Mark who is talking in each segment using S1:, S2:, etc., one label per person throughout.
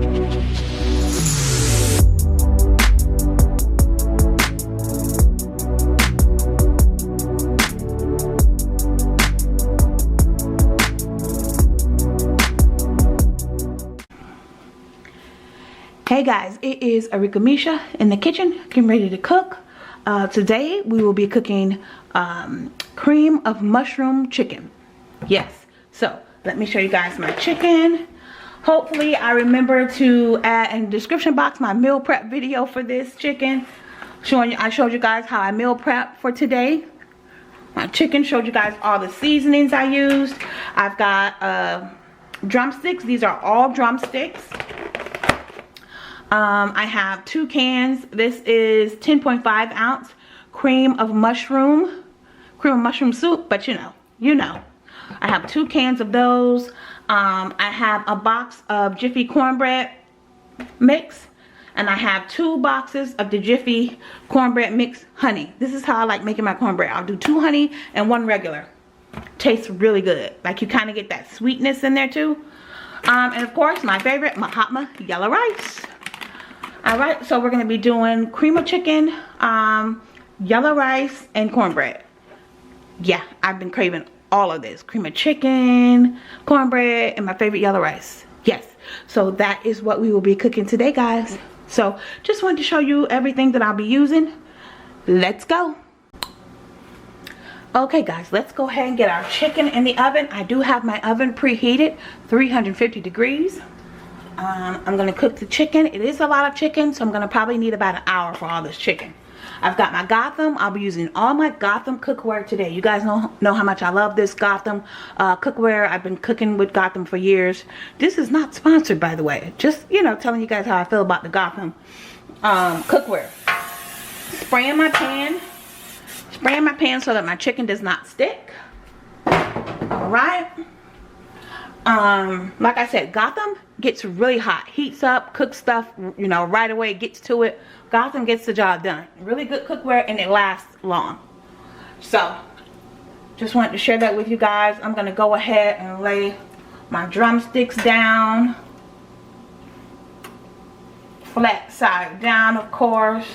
S1: Hey guys, it is Arika Misha in the kitchen, getting ready to cook. Today we will be cooking cream of mushroom chicken. Yes, so let me show you guys my chicken. Hopefully I remember to add in the description box my meal prep video for this chicken. I showed you guys how I meal prep for today. My chicken, showed you guys all the seasonings I used. I've got drumsticks. These are all drumsticks. I have 2 cans. This is 10.5 ounce cream of mushroom soup, but you know. I have 2 cans of those. I have a box of Jiffy cornbread mix, and I have 2 boxes of the Jiffy cornbread mix honey. This is how I like making my cornbread. I'll do 2 honey and 1 regular. Tastes really good. Like, you kind of get that sweetness in there too. And of course, my favorite, Mahatma yellow rice. Alright, so we're going to be doing cream of chicken, yellow rice, and cornbread. Yeah, I've been craving all of this. Cream of chicken, cornbread, and my favorite yellow rice. Yes, so that is what we will be cooking today, guys. So, just wanted to show you everything that I'll be using. Let's go. Okay, guys, let's go ahead and get our chicken in the oven. I do have my oven preheated, 350 degrees. I'm going to cook the chicken. It is a lot of chicken, so I'm going to probably need about an hour for all this chicken. I've got my Gotham. I'll be using all my Gotham cookware today. You guys know how much I love this Gotham cookware. I've been cooking with Gotham for years. This is not sponsored, by the way. Just, telling you guys how I feel about the Gotham cookware. Spraying my pan. Spraying my pan so that my chicken does not stick. Alright. Like I said, Gotham gets really hot, heats up, cooks stuff, right away, gets to it. Gotham gets the job done. Really good cookware, and it lasts long. So, just wanted to share that with you guys. I'm going to go ahead and lay my drumsticks down. Flat side down, of course.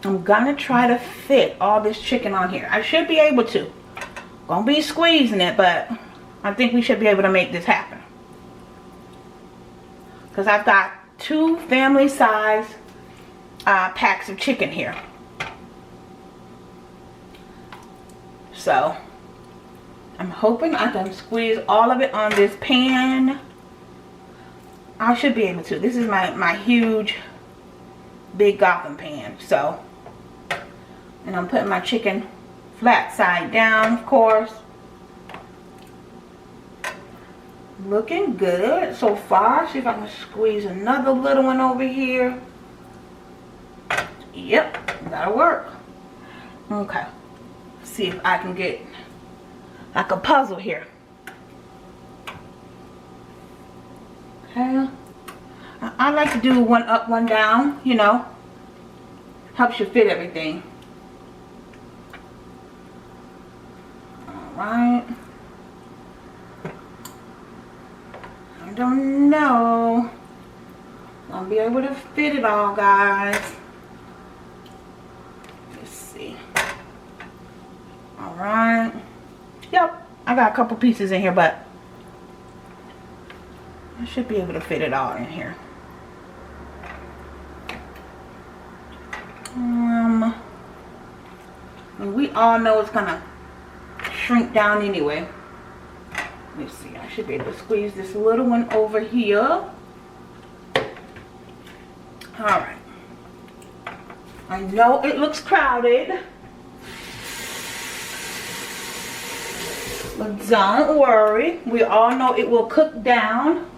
S1: I'm going to try to fit all this chicken on here. I should be able to. Gonna be squeezing it, but I think we should be able to make this happen. Because I've got 2 family size packs of chicken here. So, I'm hoping I can squeeze all of it on this pan. I should be able to. This is my huge, big Gotham pan. So, and I'm putting my chicken flat side down, of course. Looking good so far. See if I can squeeze another little one over here. Yep, that'll work. Okay, see if I can get like a puzzle here. Okay, I like to do one up, one down, helps you fit everything. Alright, I don't know. I'll be able to fit it all, guys. Let's see. Alright. Yep, I got a couple pieces in here, but I should be able to fit it all in here. And we all know it's gonna shrink down anyway. Let's see, I should be able to squeeze this little one over here. Alright. I know it looks crowded, but don't worry. We all know it will cook down.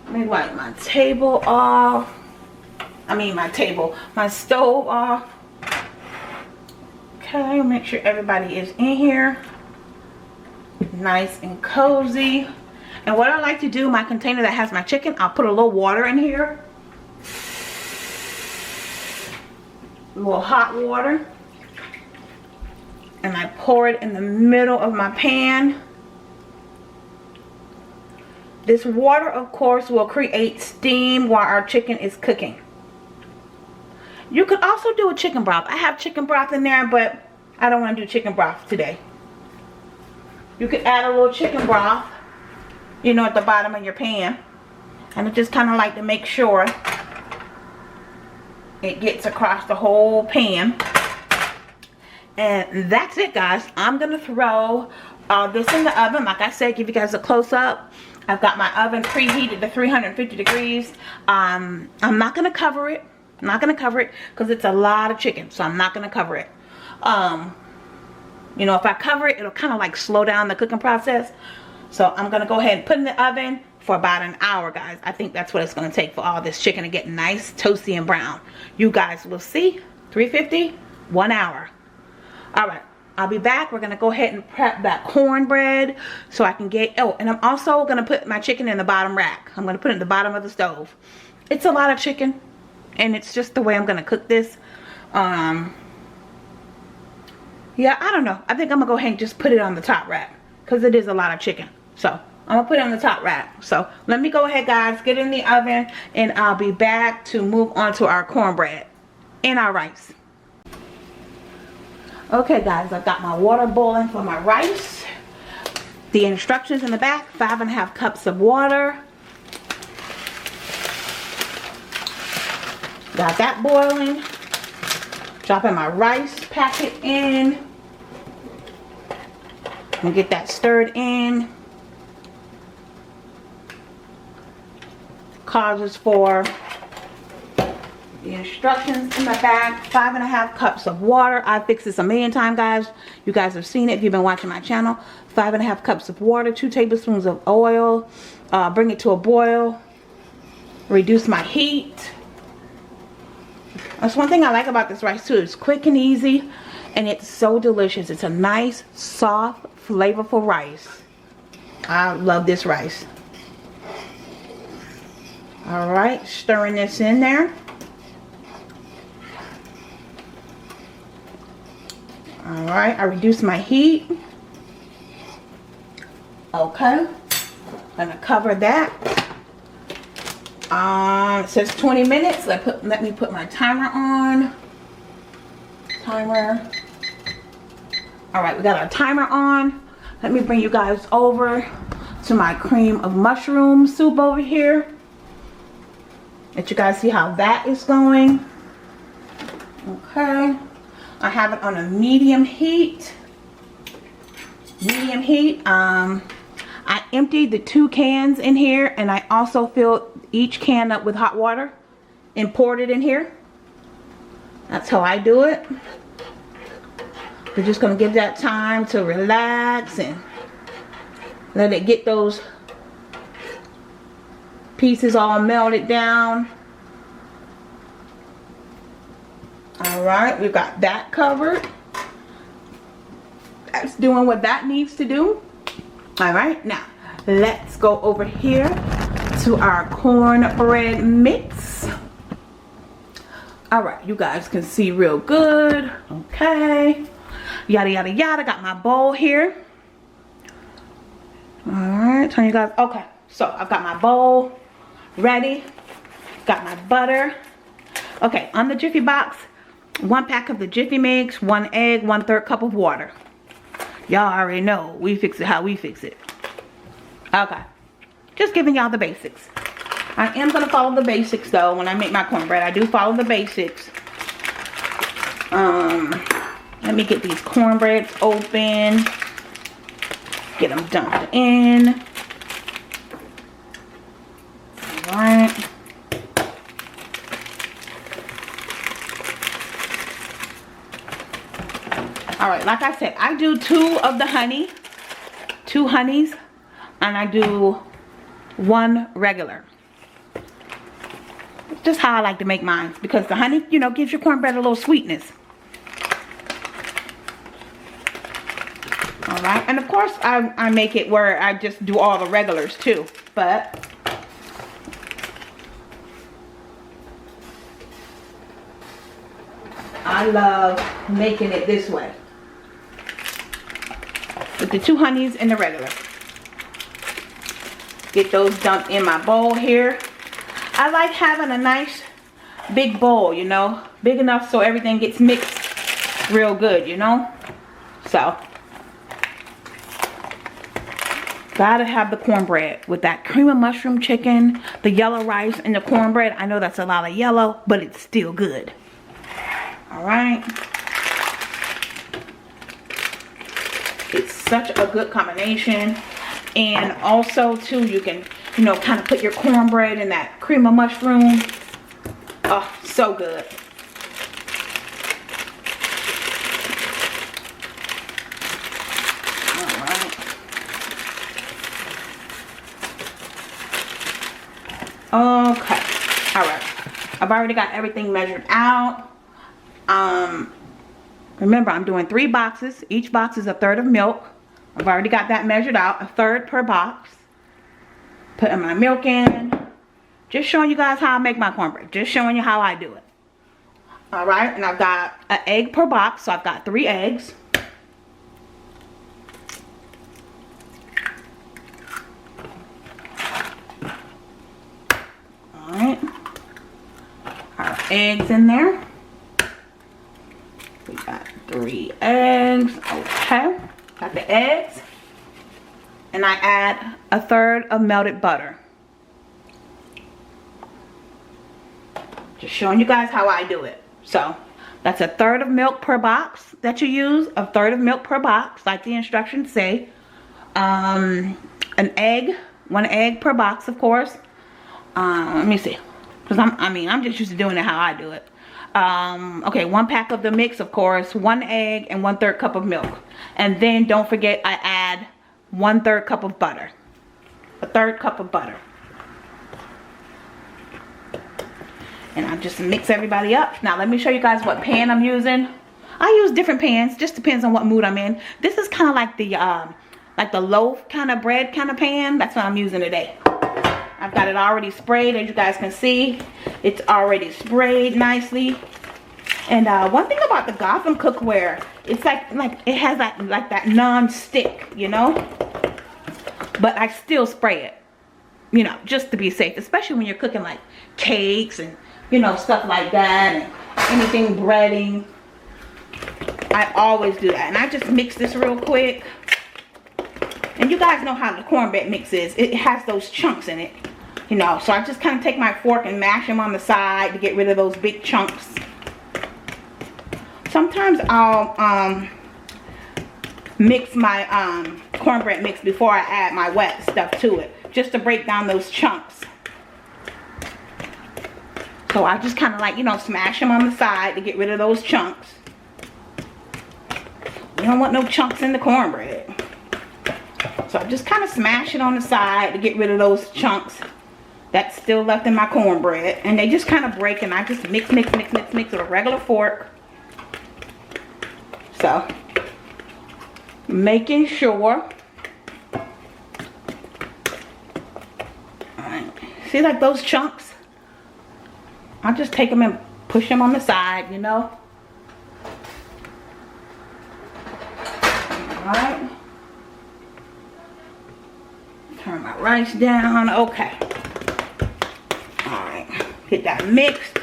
S1: Let me wipe my table off. My stove off. Okay, make sure everybody is in here. Nice and cozy. And what I like to do, my container that has my chicken, I'll put a little water in here. A little hot water. And I pour it in the middle of my pan. This water, of course, will create steam while our chicken is cooking. You could also do a chicken broth. I have chicken broth in there, but I don't want to do chicken broth today. You could add a little chicken broth, you know, at the bottom of your pan. And I just kind of like to make sure it gets across the whole pan. And that's it, guys. I'm going to throw this in the oven. Like I said, give you guys a close-up. I've got my oven preheated to 350 degrees. I'm not going to cover it. I'm not going to cover it because it's a lot of chicken. So I'm not going to cover it. You know, if I cover it, it'll kind of like slow down the cooking process. So I'm going to go ahead and put it in the oven for about an hour, guys. I think that's what it's going to take for all this chicken to get nice, toasty, and brown. You guys will see. 350, 1 hour. Alright, I'll be back. We're going to go ahead and prep that cornbread so I can get... Oh, and I'm also going to put my chicken in the bottom rack. I'm going to put it in the bottom of the stove. It's a lot of chicken, and it's just the way I'm going to cook this. Yeah, I don't know. I think I'm going to go ahead and just put it on the top rack because it is a lot of chicken. So, I'm going to put it on the top rack. So, let me go ahead, guys, get in the oven, and I'll be back to move on to our cornbread and our rice. Okay, guys, I've got my water boiling for my rice. The instructions in the back: 5½ cups of water. Got that boiling. Dropping my rice packet in. And get that stirred in. Causes for the instructions in the back: 5½ cups of water. I fixed this a million times, guys. You guys have seen it if you've been watching my channel. 5½ cups of water, 2 tablespoons of oil. Bring it to a boil. Reduce my heat. That's one thing I like about this rice too. It's quick and easy, and it's so delicious. It's a nice, soft, flavorful rice. I love this rice. Alright, stirring this in there. Alright, I reduced my heat. Okay. Gonna cover that. It says 20 minutes. Let me put my timer on. Timer. Alright, we got our timer on. Let me bring you guys over to my cream of mushroom soup over here. Let you guys see how that is going. Okay. I have it on a medium heat. Medium heat. I emptied the 2 cans in here, and I also filled each can up with hot water and poured it in here. That's how I do it. We're just going to give that time to relax and let it get those pieces all melted down. Alright, we've got that covered. That's doing what that needs to do. Alright, now let's go over here to our cornbread mix. Alright, you guys can see real good. Okay. Yada yada yada. Got my bowl here. Alright, turn you guys. Okay, so I've got my bowl ready. Got my butter. Okay, on the Jiffy box, 1 pack of the Jiffy Mix, 1 egg, 1/3 cup of water. Y'all already know we fix it how we fix it. Okay, just giving y'all the basics. I am going to follow the basics though when I make my cornbread. I do follow the basics. Let me get these cornbreads open. Get them dumped in. Alright. Alright, like I said, I do 2 of the honey. 2 honeys. And I do 1 regular. It's just how I like to make mine. Because the honey, you know, gives your cornbread a little sweetness. Alright, and of course I make it where I just do all the regulars too. But I love making it this way. With the 2 honeys and the regular. Get those dumped in my bowl here. I like having a nice big bowl, you know, big enough so everything gets mixed real good, you know. So gotta have the cornbread with that cream of mushroom chicken, the yellow rice, and the cornbread. I know that's a lot of yellow, but it's still good. All right. It's such a good combination. And also too, you can, you know, kind of put your cornbread in that cream of mushroom. Oh, so good. All right. Okay. All right. I've already got everything measured out. Remember, I'm doing 3 boxes. Each box is 1/3 of milk. I've already got that measured out, 1/3 per box. Putting my milk in. Just showing you guys how I make my cornbread. Just showing you how I do it. All right, and I've got an egg per box, so I've got 3 eggs. All right, our eggs in there. We got 3 eggs. Okay, got the eggs, and I add 1/3 of melted butter. Just showing you guys how I do it. So that's 1/3 of milk per box that you use. 1/3 of milk per box, like the instructions say. An egg, 1 egg per box, of course. Let me see, because I'm just used to doing it how I do it. Okay, 1 pack of the mix, of course, 1 egg, and 1/3 cup of milk. And then don't forget, I add 1/3 cup of butter. 1/3 cup of butter. And I just mix everybody up. Now let me show you guys what pan I'm using. I use different pans, just depends on what mood I'm in. This is kind of like the loaf kind of bread kind of pan. That's what I'm using today. I've got it already sprayed, as you guys can see. It's already sprayed nicely. And one thing about the Gotham cookware, it's like it has that non-stick, you know. But I still spray it, you know, just to be safe, especially when you're cooking like cakes and, you know, stuff like that, and anything breading. I always do that. And I just mix this real quick. And you guys know how the cornbread mix is. It has those chunks in it, you know. So I just kind of take my fork and mash them on the side to get rid of those big chunks. Sometimes I'll mix my cornbread mix before I add my wet stuff to it, just to break down those chunks. So I just kind of like, you know, smash them on the side to get rid of those chunks. You don't want no chunks in the cornbread. So I just kind of smash it on the side to get rid of those chunks that's still left in my cornbread. And they just kind of break, and I just mix with a regular fork. So, making sure. Alright, see like those chunks? I'll just take them and push them on the side, you know. Alright. Turn my rice down. Okay. Alright. Get that mixed.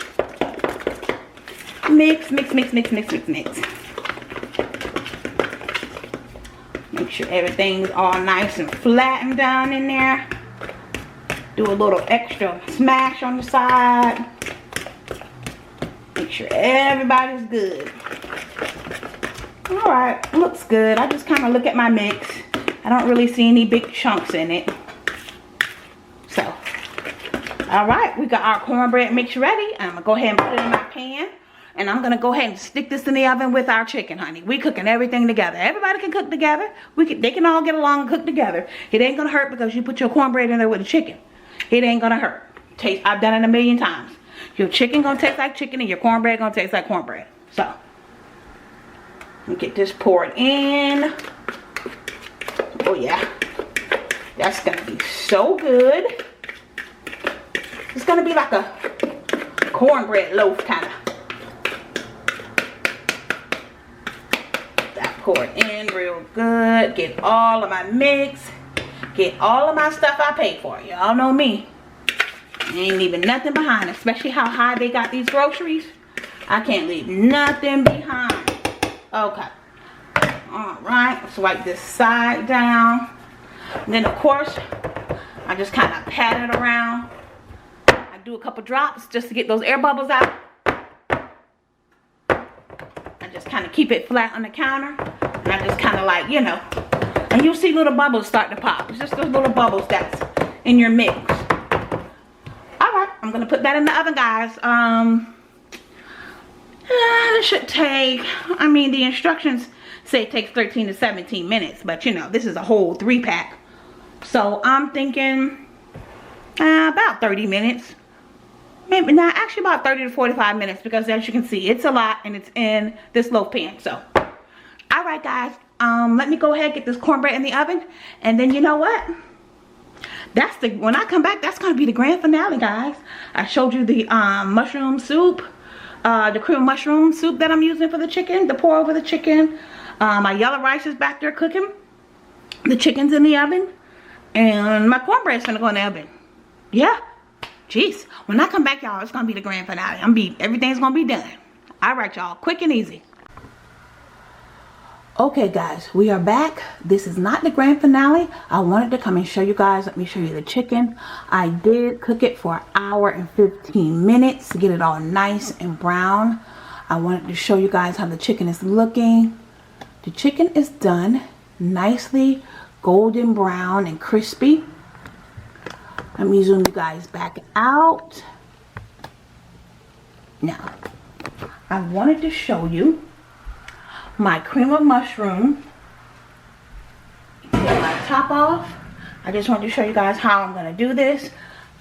S1: Mix. Make sure everything's all nice and flattened down in there. Do a little extra smash on the side. Make sure everybody's good. Alright, looks good. I just kind of look at my mix. I don't really see any big chunks in it. So, alright, we got our cornbread mix ready. I'm going to go ahead and put it in my pan. And I'm going to go ahead and stick this in the oven with our chicken, honey. We cooking everything together. Everybody can cook together. They can all get along and cook together. It ain't going to hurt because you put your cornbread in there with the chicken. It ain't going to hurt. I've done it 1,000,000 times. Your chicken going to taste like chicken and your cornbread going to taste like cornbread. So, let me get this poured in. Oh, yeah. That's going to be so good. It's going to be like a cornbread loaf kind of. Pour it in real good. Get all of my mix. Get all of my stuff I paid for. Y'all know me. Ain't leaving nothing behind, especially how high they got these groceries. I can't leave nothing behind. Okay. Alright, let's wipe this side down. And then, of course, I just kind of pat it around. I do a couple drops just to get those air bubbles out. I just kind of keep it flat on the counter. And I just kind of like, you know. And you'll see little bubbles start to pop. It's just those little bubbles that's in your mix. Alright, I'm going to put that in the oven, guys. This should take, I mean, the instructions say it takes 13 to 17 minutes. But, you know, this is a whole 3-pack. So, I'm thinking about 30 minutes. Maybe not, actually about 30 to 45 minutes. Because, as you can see, it's a lot and it's in this loaf pan. So, alright, guys. Let me go ahead and get this cornbread in the oven. And then, you know what? When I come back, that's going to be the grand finale, guys. I showed you the mushroom soup. The cream of mushroom soup that I'm using for the chicken. The pour over the chicken. My yellow rice is back there cooking. The chicken's in the oven. And my cornbread's going to go in the oven. Yeah. Jeez. When I come back, y'all, it's going to be the grand finale. Everything's going to be done. Alright, y'all. Quick and easy. Okay, guys, we are back. This is not the grand finale. I wanted to come and show you guys. Let me show you the chicken. I did cook it for 1 hour and 15 minutes to get it all nice and brown. I wanted to show you guys how the chicken is looking. The chicken is done nicely golden brown and crispy. Let me zoom you guys back out. Now, I wanted to show you my cream of mushroom. Get my top off. I just wanted to show you guys how I'm going to do this.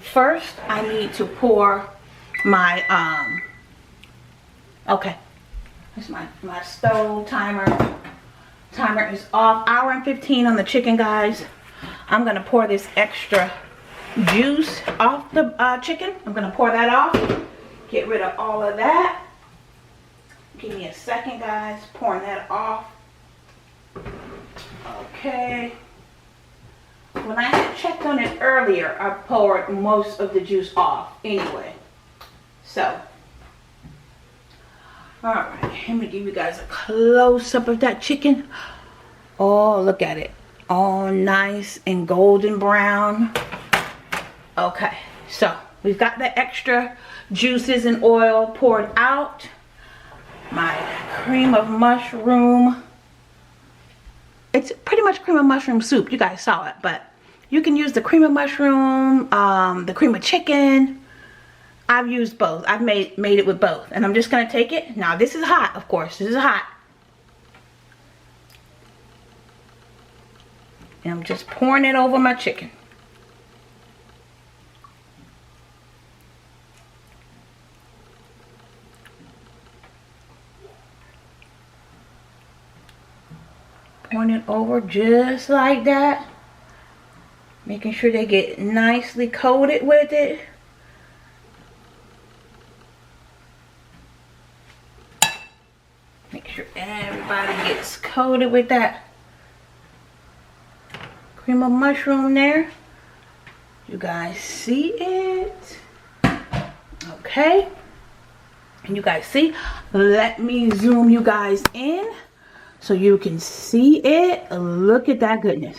S1: First, I need to pour my, okay, that's my stove timer. Timer is off. 1 hour and 15 on the chicken, guys. I'm going to pour this extra juice off the chicken. I'm going to pour that off. Get rid of all of that. Give me a second, guys. Pouring that off. Okay. When I had checked on it earlier, I poured most of the juice off anyway. So, alright. Let me give you guys a close-up of that chicken. Oh, look at it. All nice and golden brown. Okay. So, we've got the extra juices and oil poured out. My cream of mushroom. It's pretty much cream of mushroom soup. You guys saw it, but you can use the cream of mushroom, the cream of chicken. I've used both. I've made it with both. And I'm just going to take it. Now, this is hot, of course. This is hot. And I'm just pouring it over my chicken. Pouring it over just like that. Making sure they get nicely coated with it. Make sure everybody gets coated with that cream of mushroom there. You guys see it? Okay. And you guys see? Let me zoom you guys in so you can see it. Look at that goodness.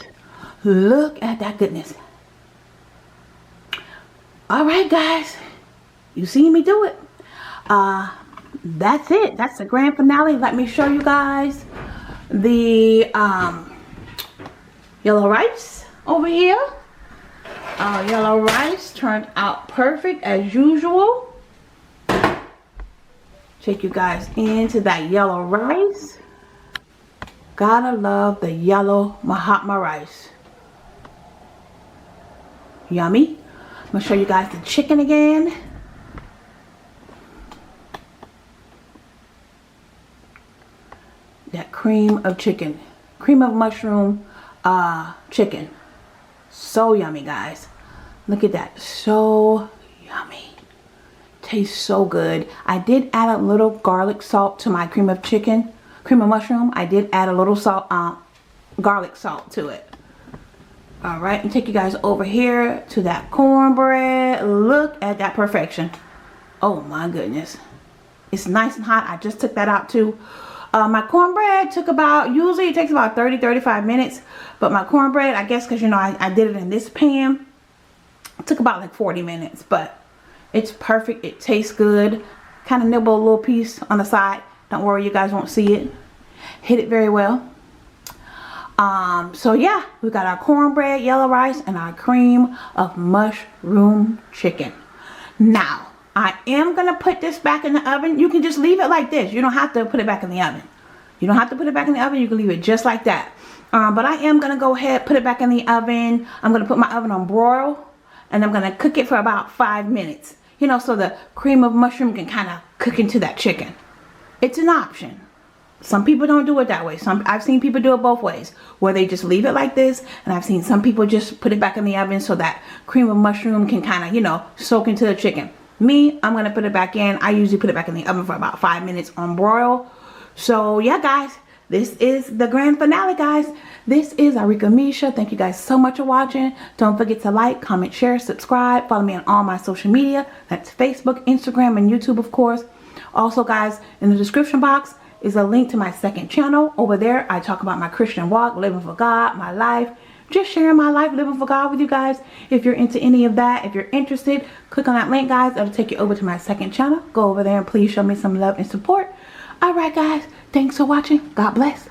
S1: Look at that goodness. Alright, guys. You see me do it. That's it. That's the grand finale. Let me show you guys the yellow rice over here. Yellow rice turned out perfect as usual. Take you guys into that yellow rice. Gotta love the yellow Mahatma rice. Yummy. I'm gonna show you guys the chicken again. That cream of chicken. Cream of mushroom chicken. So yummy, guys. Look at that. So yummy. Tastes so good. I did add a little garlic salt to my cream of chicken. Cream of mushroom. I did add a little salt, garlic salt to it. All right, and take you guys over here to that cornbread. Look at that perfection. Oh my goodness. It's nice and hot. I just took that out too. My cornbread took about, usually it takes about 30-35 minutes. But my cornbread, I guess because, you know, I did it in this pan. It took about like 40 minutes. But it's perfect. It tastes good. Kind of nibble a little piece on the side. Don't worry, you guys won't see it. Hit it very well. So yeah, we got our cornbread, yellow rice, and our cream of mushroom chicken. Now, I am going to put this back in the oven. You can just leave it like this. You don't have to put it back in the oven. You don't have to put it back in the oven. You can leave it just like that. But I am going to go ahead, put it back in the oven. I'm going to put my oven on broil. And I'm going to cook it for about 5 minutes. You know, so the cream of mushroom can kind of cook into that chicken. It's an option. Some people don't do it that way. I've seen people do it both ways, where they just leave it like this, and I've seen some people just put it back in the oven so that cream of mushroom can kind of, you know, soak into the chicken. Me, I'm going to put it back in. I usually put it back in the oven for about 5 minutes on broil. So yeah, guys, this is the grand finale, guys. This is Arika Misha. Thank you guys so much for watching. Don't forget to like, comment, share, subscribe. Follow me on all my social media. That's Facebook, Instagram, and YouTube, of course. Also, guys, in the description box is a link to my second channel. Over there, I talk about my Christian walk, living for God, my life, just sharing my life, living for God with you guys. If you're into any of that, if you're interested, click on that link, guys. It'll take you over to my second channel. Go over there and please show me some love and support. All right, guys. Thanks for watching. God bless.